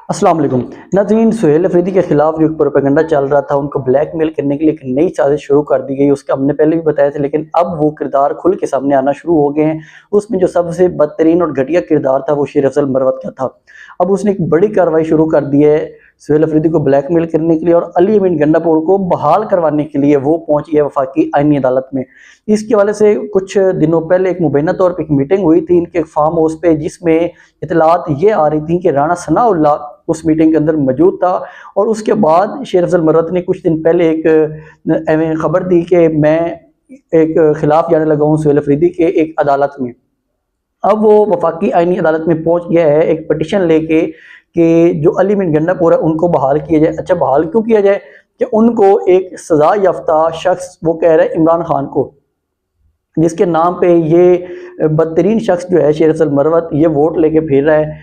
अस्सलाम वालेकुम नाज़रीन। सुहेल अफरीदी के खिलाफ जो प्रोपेगेंडा चल रहा था, उनको ब्लैकमेल करने के लिए एक नई साजिश शुरू कर दी गई। उसका हमने पहले भी बताया था, लेकिन अब वो किरदार खुल के सामने आना शुरू हो गए हैं। उसमें जो सबसे बदतरीन और घटिया किरदार था वो शेर अफजल मरवत का था। अब उसने एक बड़ी कार्रवाई शुरू कर दी है सुहेल अफरीदी को ब्लैकमेल करने के लिए और अली अमीन गंडापुर को बहाल करवाने के लिए वो पहुंच गया वफाकी आईनी अदालत में। इसके हवाले से कुछ दिनों पहले एक मुबैना तौर पर एक मीटिंग हुई थी इनके फार्म हाउस पे, जिसमें इतलात ये आ रही थी कि राना सनाउल्लाह उस मीटिंग के अंदर मौजूद था। और उसके बाद शेर अफजल मरवत ने कुछ दिन पहले एक खबर दी कि मैं एक खिलाफ जाने लगा हूँ सुहेल अफरीदी के एक अदालत में। अब वो वफाकी आईनी अदालत में पहुंच गया है एक पटिशन लेके कि जो अली अमीन गंडापुर है उनको बहाल किया जाए। अच्छा, बहाल क्यों किया जाए? कि उनको एक सजा याफ्ता शख्स, वो कह रहे हैं इमरान खान को, जिसके नाम पे ये बदतरीन शख्स जो है शेर अफजल मरवत, ये वोट लेके फिर रहा है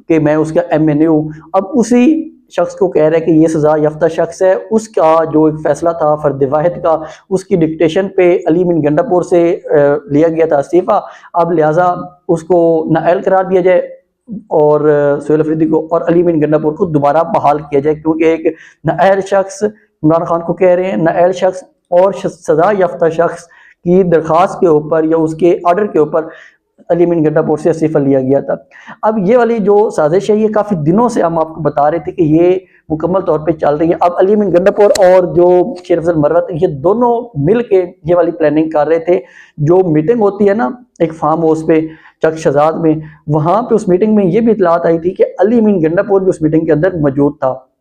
कि मैं उसका एमएनए हूँ। अब उसी शख्स को कह रहा है कि ये सजा याफ्ता शख्स है, उसका जो एक फैसला था फर्द वाहिद का, उसकी डिक्टेशन पे अली अमीन गंडापुर से लिया गया था इस्तीफा। अब लिहाजा उसको नाअहल करार दिया जाए और सुहेल अफरीदी को और अली अमीन गंडापुर को दोबारा बहाल किया जाए, क्योंकि एक नाअहल शख्स इमरान खान को कह रहे हैं, नाअहल शख्स और सजा याफ्ता शख्स की दरख्वास्त के ऊपर या उसके ऑर्डर के ऊपर अली अमीन गंडापुर से इस्तीफा लिया गया था। अब ये वाली जो साजिश है, ये काफ़ी दिनों से हम आपको बता रहे थे कि ये मुकम्मल तौर पे चल रही है। अब अली अमीन गंडापुर और जो शेर अफजल मरवत, ये दोनों मिल के ये वाली प्लानिंग कर रहे थे। जो मीटिंग होती है ना एक फार्म हाउस पे चक शहजाद में, वहाँ पे उस मीटिंग में ये भी इतलात आई थी कि अली अमीन गंडापुर भी उस मीटिंग के अंदर मौजूद था,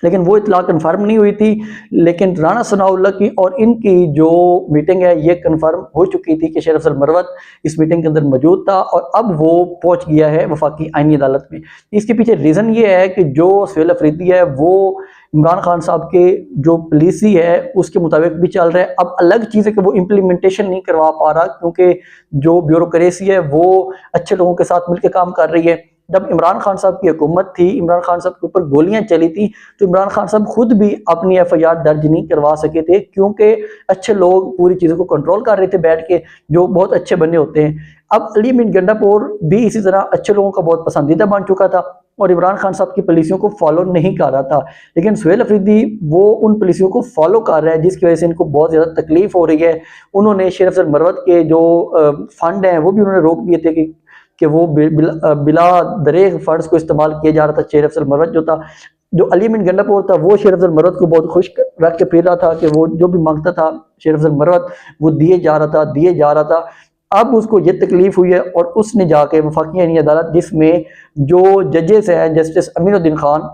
लेकिन वो इतला कन्फर्म नहीं हुई थी। लेकिन राना सनाउल्लाह की और इनकी जो मीटिंग है ये कन्फर्म हो चुकी थी कि शेर अफजल मरवत इस मीटिंग के अंदर मौजूद था और अब वो पहुंच गया है वफाकी आईनी अदालत में। इसके पीछे रीज़न ये है कि जो सुहेल अफरीदी है वो इमरान खान साहब के जो पॉलिसी है उसके मुताबिक भी चल रहा है। अब अलग चीज़ है कि वो इम्प्लीमेंटेशन नहीं करवा पा रहा, क्योंकि जो ब्यूरोक्रेसी है वो अच्छे लोगों के साथ मिलकर काम कर रही है। जब इमरान खान साहब की हुकूमत थी, इमरान खान साहब के ऊपर गोलियां चली थी, तो इमरान खान साहब खुद भी अपनी एफआईआर दर्ज नहीं करवा सके थे, क्योंकि अच्छे लोग पूरी चीज़ों को कंट्रोल कर रहे थे बैठ के, जो बहुत अच्छे बने होते हैं। अब अली अमीन गंडापुर भी इसी तरह अच्छे लोगों का बहुत पसंदीदा बन चुका था और इमरान खान साहब की पॉलिसियों को फॉलो नहीं कर रहा था। लेकिन सुहेल अफरीदी वो उन पॉलिसियों को फॉलो कर रहा है, जिसकी वजह से इनको बहुत ज़्यादा तकलीफ हो रही है। उन्होंने शेर अफजल मरवत के जो फंड हैं वो भी उन्होंने रोक दिए थे कि वो बिला दरेग फंड्स को इस्तेमाल किया जा रहा था। शेर अफजल मरवत जो था, जो अली अमीन गंडापुर था, वो शेर अफजल मरवत को बहुत खुश रख के फिर रहा था कि वो जो भी मांगता था शेर अफजल मरवत वो दिए जा रहा था। अब उसको ये तकलीफ हुई है और उसने जाके वफाकी आईनी अदालत, जिसमें जो जजेस हैं जस्टिस अमीनुद्दीन खान,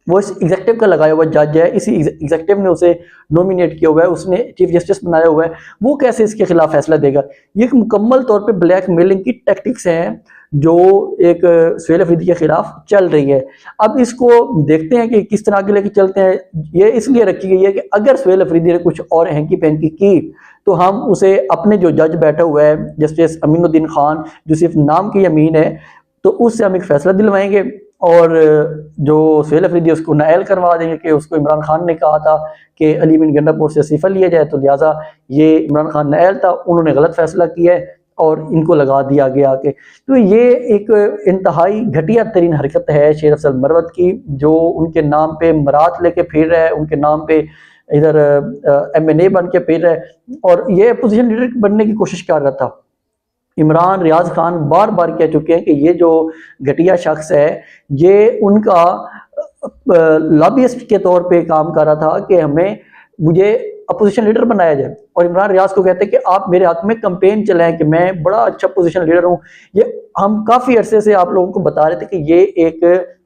वो इस एग्जेक्टिव का लगाया हुआ जज है, इसी एग्जेक्टिव ने उसे नॉमिनेट किया हुआ है, उसने चीफ जस्टिस बनाया हुआ है। वो कैसे इसके खिलाफ फैसला देगा? ये एक मुकम्मल तौर पे ब्लैक मेलिंग की टैक्टिक्स हैं जो एक सुहेल अफरीदी के खिलाफ चल रही है। अब इसको देखते हैं कि किस तरह के लेके चलते हैं। ये इसलिए रखी गई है कि अगर सुहेल अफरीदी ने कुछ और हैंकी पैंकी की तो हम उसे अपने जो जज बैठा हुआ है जस्टिस अमीनुद्दीन खान, जो सिर्फ नाम की अमीन है, तो उससे हम एक फैसला दिलवाएंगे और जो सुहेल अफरीदी उसको नाअहल करवा देंगे कि उसको इमरान खान ने कहा था कि अली अमीन गंडापुर से इस्तीफा लिया जाए, तो लिहाजा ये इमरान खान नाअहल था, उन्होंने गलत फैसला किया है और इनको लगा दिया आगे आके। तो ये एक इंतहाई घटिया तरीन हरकत है शेर अफजल मरवत की, जो उनके नाम पे मरात लेके फिर रहा है, उनके नाम पे इधर एमएनए बन के फिर रहा है और ये अपोजिशन लीडर बनने की कोशिश कर रहा था। इमरान रियाज खान बार बार कह चुके हैं कि ये जो घटिया शख्स है ये उनका लॉबियस्ट के तौर पे काम कर रहा था कि मुझे अपोजिशन लीडर बनाया जाए, और इमरान रियाज को कहते हैं कि आप मेरे हाथ में कैंपेन चलाएं कि मैं बड़ा अच्छा पोजीशन लीडर हूं। ये हम काफ़ी अरसे से आप लोगों को बता रहे थे कि ये एक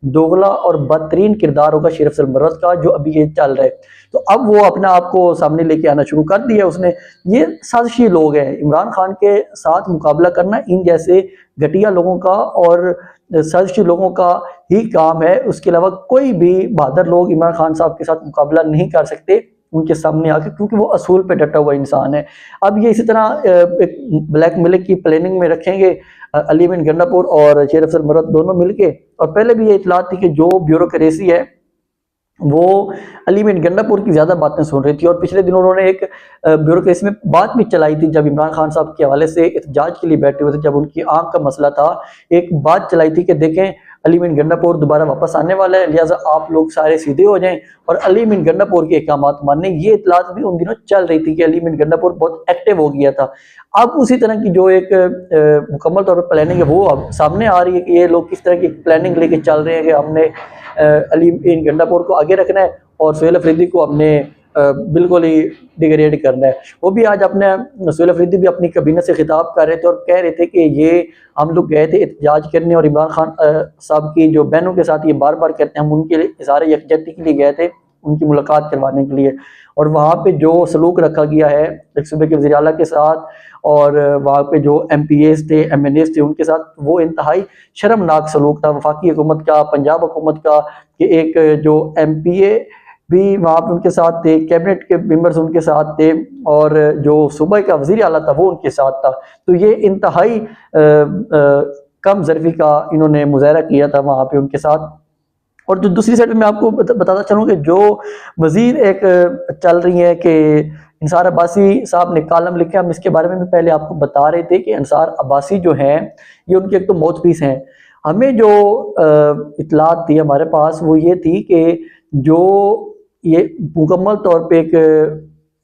दोगला और बदतरीन किरदार होगा शेर अफजल मरवत का, जो अभी ये चल रहा है। तो अब वो अपने आप को सामने लेके आना शुरू कर दिया उसने। ये साजिशी लोग हैं, इमरान खान के साथ मुकाबला करना इन जैसे घटिया लोगों का और साजिशी लोगों का ही काम है। उसके अलावा कोई भी बहादुर लोग इमरान खान साहब के साथ मुकाबला नहीं कर सकते उनके सामने आके, क्योंकि वो असूल पे डटा हुआ इंसान है। अब ये इसी तरह एक ब्लैक मेलिंग की प्लानिंग में रखेंगे अली अमीन गंडापुर और शेर अफजल मरवत दोनों मिलके। और पहले भी ये इतलात थी कि जो ब्यूरोक्रेसी है वो अली अमीन गंडापुर की ज़्यादा बातें सुन रही थी, और पिछले दिनों उन्होंने एक ब्यूरोक्रेसी में बात भी चलाई थी जब इमरान खान साहब के हवाले से एहतजाज के लिए बैठे हुए थे, जब उनकी आंख का मसला था, एक बात चलाई थी कि देखें अली मीन गंडापुर दोबारा वापस आने वाला है, लिहाजा आप लोग सारे सीधे हो जाएं और अली मीन गंडापुर के अहकामात माने। ये इतलात भी उन दिनों चल रही थी कि अली मीन गंडापुर बहुत एक्टिव हो गया था। अब उसी तरह की जो एक मुकम्मल तौर पर प्लानिंग है वो अब सामने आ रही है कि ये लोग किस तरह की प्लानिंग लेके चल रहे हैं कि हमने अली मीन गंडापुर को आगे रखना है और सुहेल अफरीदी को हमने बिल्कुल ही डिग्रेड करना है। वो भी आज अपने सुहेल अफरीदी भी अपनी कैबिनेट से खिताब कर रहे थे और कह रहे थे कि ये हम लोग गए थे एहतजाज करने और इमरान खान साहब की जो बहनों के साथ ये बार बार कहते हैं हम उनके लिए इज़हार यकजहती के लिए गए थे, उनकी मुलाकात करवाने के लिए। और वहाँ पे जो सलूक रखा गया है एक सूबे के वज़ीर आला के साथ और वहाँ पे जो MPAs थे MNAs थे उनके साथ, वो इंतहाई शर्मनाक सलूक था वफाकी हुकूमत का, पंजाब हुकूमत का, कि एक जो MPA भी वहाँ पे उनके साथ थे, कैबिनेट के मेंबर्स उनके साथ थे और जो सूबे का वज़ीर आला था वो उनके साथ था। तो ये इंतहाई कम ज़र्फ़ी का इन्होंने मुज़ाहरा किया था वहाँ पे उनके साथ। और जो दूसरी साइड मैं आपको बताता चलूँ कि जो मज़ीद एक चल रही है कि अंसार अब्बासी साहब ने कॉलम लिखे, हम इसके बारे में भी पहले आपको बता रहे थे कि अंसार अब्बासी जो हैं ये उनके एक तो माउथपीस हैं। हमें जो इतलात थी हमारे पास वो ये थी कि जो ये मुकम्मल तौर पे एक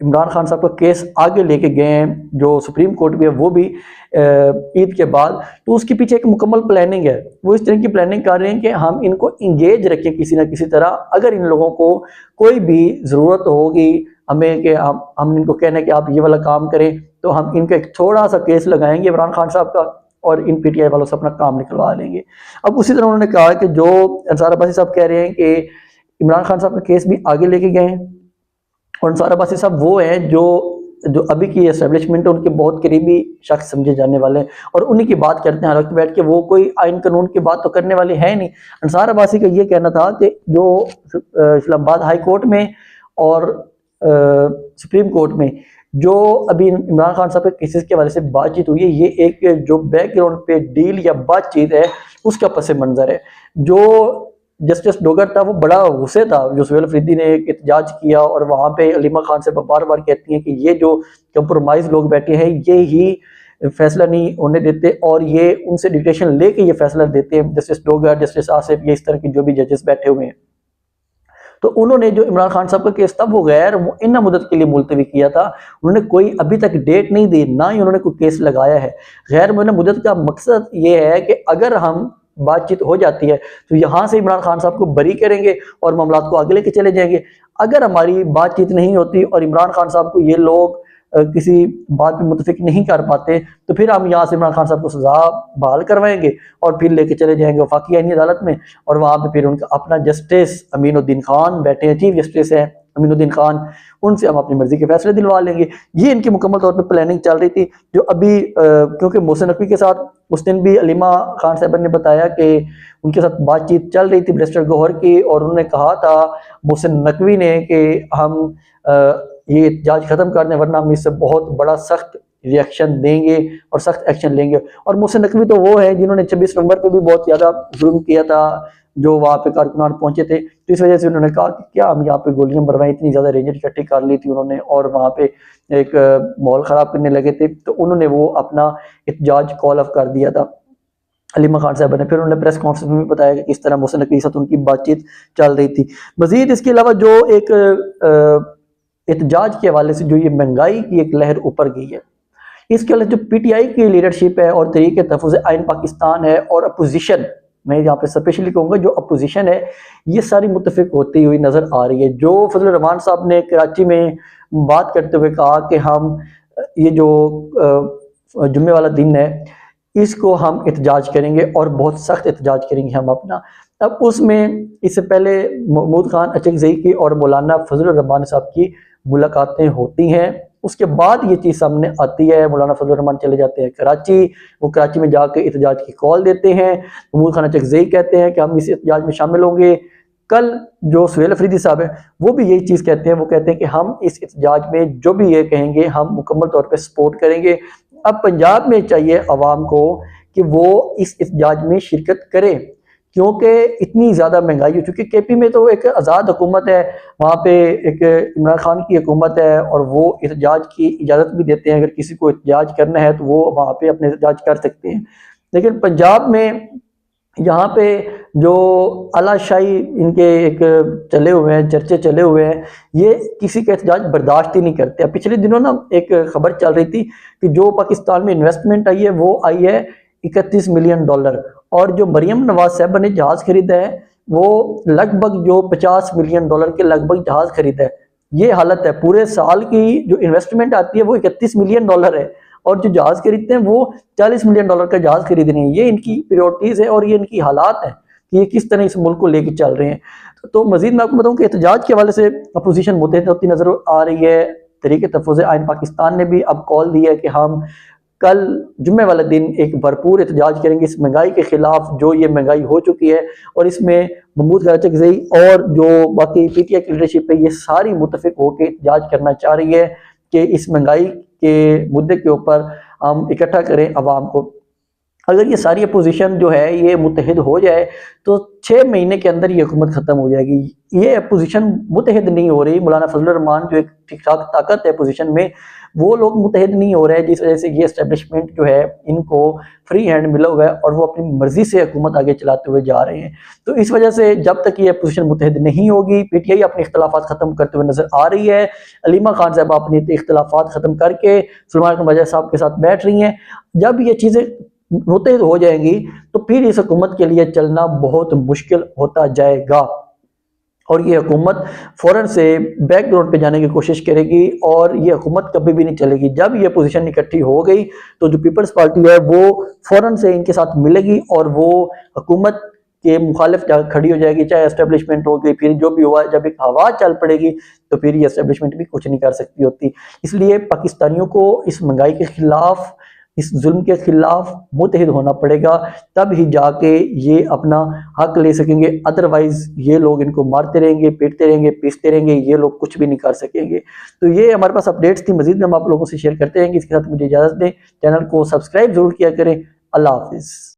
इमरान खान साहब का केस आगे लेके गए हैं जो सुप्रीम कोर्ट में है, वो भी ईद के बाद, तो उसके पीछे एक मुकम्मल प्लानिंग है। वो इस तरह की प्लानिंग कर रहे हैं कि हम इनको इंगेज रखें किसी ना किसी तरह। अगर इन लोगों को कोई भी ज़रूरत होगी हमें कि हम इनको कहने कि आप ये वाला काम करें, तो हम इनका एक थोड़ा सा केस लगाएंगे इमरान खान साहब का और इन PTI वालों से अपना काम निकलवा लेंगे। अब उसी तरह उन्होंने कहा कि जो अंसार अब्बासी साहब कह रहे हैं कि इमरान खान साहब का केस भी आगे लेके गए हैं और अंसार अब्बासी साहब वो हैं जो अभी की एस्टेब्लिशमेंट है उनके बहुत करीबी शख्स समझे जाने वाले हैं और उन्हीं की बात करते हैं हर वक्त बैठ के। वो कोई आइन कानून की बात तो करने वाले हैं नहीं। अंसार अब्बासी का ये कहना था कि जो इस्लामाबाद हाई कोर्ट में और सुप्रीम कोर्ट में जो अभी इमरान खान साहब के केसेस के हवाले से बातचीत हुई है, ये एक जो बैकग्राउंड पे डील या बातचीत है उसका पस मंजर है। जो जस्टिस डोगर था वो बड़ा गुस्से था जो सुहेल अफरीदी ने एक एहतजाज किया और वहाँ पे अलीमा खान से बार बार कहती हैं कि ये जो कंप्रोमाइज लोग बैठे हैं ये ही फैसला नहीं होने देते और ये उनसे डिक्टेशन लेके ये फैसला देते हैं, जस्टिस डोगर, जस्टिस आसिफ, ये इस तरह के जो भी जजेस बैठे हुए हैं। तो उन्होंने जो इमरान खान साहब का केस तब वो गैर इन मुद्दत के लिए मुलतवी किया था, उन्होंने कोई अभी तक डेट नहीं दी, ना ही उन्होंने कोई केस लगाया है। गैर मुद्दत का मकसद ये है कि अगर हम बातचीत हो जाती है तो यहाँ से इमरान खान साहब को बरी करेंगे और मामला को आगे लेके चले जाएंगे। अगर हमारी बातचीत नहीं होती और इमरान खान साहब को ये लोग किसी बात पे मुतफिक नहीं कर पाते तो फिर हम यहाँ से इमरान खान साहब को सजा बहाल करवाएंगे और फिर लेके चले जाएंगे वफाकी आईनी अदालत में और वहाँ पे फिर उनका अपना जस्टिस अमीनुद्दीन खान बैठे हैं, चीफ जस्टिस हैं अमीनुद्दीन खान, उनसे हम अपनी मर्जी के फैसले दिलवा लेंगे। ये इनकी मुकम्मल तौर पे प्लानिंग चल रही थी। जो अभी क्योंकि मोहसिन नकवी के साथ उस दिन भी अलीमा खान साहब ने बताया कि उनके साथ बातचीत चल रही थी बैरिस्टर गौहर की और उन्होंने कहा था मोहसिन नकवी ने कि हम ये एहतजाज खत्म करने वरना हम इससे बहुत बड़ा सख्त रिएक्शन देंगे और सख्त एक्शन लेंगे। और मोहसिन नकवी तो वो है जिन्होंने 26 नवंबर को भी बहुत ज़्यादा जुल्म किया था जो वहाँ पे कारकुनान पहुंचे थे, तो इस वजह से उन्होंने कहा कि क्या हम यहाँ पे गोलियां मरवाएं, इतनी ज़्यादा रेंजर इकट्ठी कर ली थी उन्होंने और वहाँ पे एक माहौल ख़राब करने लगे थे, तो उन्होंने वो अपना एहतजाज कॉल ऑफ कर दिया था अलीमा खान साहब ने। फिर उन्होंने प्रेस कॉन्फ्रेंस में भी बताया कि किस तरह मोहसिन नकवी के साथ उनकी बातचीत चल रही थी। मजीद इसके अलावा जो एक एहतजाज के हवाले से जो ये महंगाई की एक लहर ऊपर गई है, इसके अलावा जो PTI की लीडरशिप है और तहरीक तहफ़्फ़ुज़ आइन पाकिस्तान है और अपोजिशन, मैं यहाँ पे स्पेशली कहूँगा जो अपोजिशन है, ये सारी मुत्तफिक होती हुई नज़र आ रही है। जो फजल रहमान साहब ने कराची में बात करते हुए कहा कि हम ये जो जुम्मे वाला दिन है इसको हम एहतजाज करेंगे और बहुत सख्त एहतजाज करेंगे हम अपना। अब उसमें इससे पहले महमूद खान अचकज़ई की और मौलाना फजल रहमान साहब की मुलाकातें होती हैं, उसके बाद ये चीज़ सामने आती है। मौलाना फजल रहमान चले जाते हैं कराची, वो कराची में जाकर एहतजाज की कॉल देते हैं। महमूद खान अचकज़ई कहते हैं कि हम इस एहतजाज में शामिल होंगे। कल जो सुहेल अफरीदी साहब है वो भी यही चीज़ कहते हैं, वो कहते हैं कि हम इस एहतजाज में जो भी ये कहेंगे हम मुकम्मल तौर पर सपोर्ट करेंगे। अब पंजाब में चाहिए अवाम को कि वो इस एहतजाज में शिरकत करे क्योंकि इतनी ज़्यादा महंगाई हो चुकी है। KP में तो एक आज़ाद हुकूमत है, वहाँ पे एक इमरान खान की हुकूमत है और वो एहतजाज की इजाज़त भी देते हैं, अगर किसी को एहतजाज करना है तो वो वहाँ पे अपने एहतजाज कर सकते हैं। लेकिन पंजाब में यहाँ पे जो आलाशाही इनके एक चले हुए हैं, चर्चे चले हुए हैं, ये किसी का एहतजाज बर्दाश्त ही नहीं करते। अब पिछले दिनों ना एक खबर चल रही थी कि जो पाकिस्तान में इन्वेस्टमेंट आई है वो आई है 31 मिलियन डॉलर, और जो मरियम नवाज साहबा ने जहाज खरीदा है वो लगभग जो 50 मिलियन डॉलर के लगभग जहाज खरीदा है। ये हालत है, पूरे साल की जो इन्वेस्टमेंट आती है वो 31 मिलियन डॉलर है, और जो जहाज खरीदते हैं वो 40 मिलियन डॉलर का जहाज खरीद रहे हैं। ये इनकी प्रायोरिटीज है और ये इनकी हालात है कि ये किस तरह इस मुल्क को लेकर चल रहे हैं। तो मजीद मैं आपको बताऊं कि एहतजाज के हवाले से अपोजिशन मुतहद होती नजर आ रही है। तहरीक तहफ़्फ़ुज़ आइन पाकिस्तान ने भी अब कॉल दिया है कि हम कल जुम्मे वाले दिन एक भरपूर एहतजाज करेंगे इस महंगाई के खिलाफ, जो ये महंगाई हो चुकी है। और इसमें महमूद कराची और जो बाकी पीटीआई की लीडरशिप है ये सारी मुतफिक होकर एहतजाज करना चाह रही है कि इस महंगाई के मुद्दे के ऊपर हम इकट्ठा करें अवाम को। अगर ये सारी अपोजिशन जो है ये मुत्तहिद हो जाए तो 6 महीने के अंदर ये हुकूमत खत्म हो जाएगी। ये अपोजिशन मुत्तहिद नहीं हो रही। मौलाना फजलुर रहमान जो एक ठीक ठाक ताकत है अपोजिशन में, वो लोग मुत्तहिद नहीं हो रहे, जिस वजह से ये एस्टेब्लिशमेंट जो है इनको फ्री हैंड मिला हुआ है और वो अपनी मर्जी से हुकूमत आगे चलाते हुए जा रहे हैं। तो इस वजह से जब तक ये अपोजिशन मुत्तहिद नहीं होगी, पीटीआई अपने इख्तलाफात खत्म करते हुए नजर आ रही है। अलीमा खान साहब अपने इख्तलाफात खत्म करके सलमान वज़ीर साहब के साथ बैठ रही हैं। जब ये चीजें मुत्तहिद हो जाएंगी तो फिर इस हुकूमत के लिए चलना बहुत मुश्किल होता जाएगा, और ये हुकूमत फ़ौरन से बैकग्राउंड पे जाने की कोशिश करेगी और ये हुकूमत कभी भी नहीं चलेगी। जब ये पोजीशन इकट्ठी हो गई तो जो पीपल्स पार्टी है वो फ़ौरन से इनके साथ मिलेगी और वो हुकूमत के मुखालिफ खड़ी हो जाएगी, चाहे एस्टेब्लिशमेंट होगी। फिर जो भी हुआ, जब एक हवा चल पड़ेगी तो फिर ये एस्टेब्लिशमेंट भी कुछ नहीं कर सकती होती। इसलिए पाकिस्तानियों को इस महंगाई के खिलाफ, इस जुल्म के खिलाफ मुत्तहिद होना पड़ेगा, तब ही जाके ये अपना हक ले सकेंगे। अदरवाइज ये लोग इनको मारते रहेंगे, पीटते रहेंगे, पीसते रहेंगे, ये लोग कुछ भी नहीं कर सकेंगे। तो ये हमारे पास अपडेट्स थी, मजीद हम आप लोगों से शेयर करते रहेंगे। इसके साथ मुझे इजाजत दें, चैनल को सब्सक्राइब जरूर किया करें। अल्लाह हाफिज।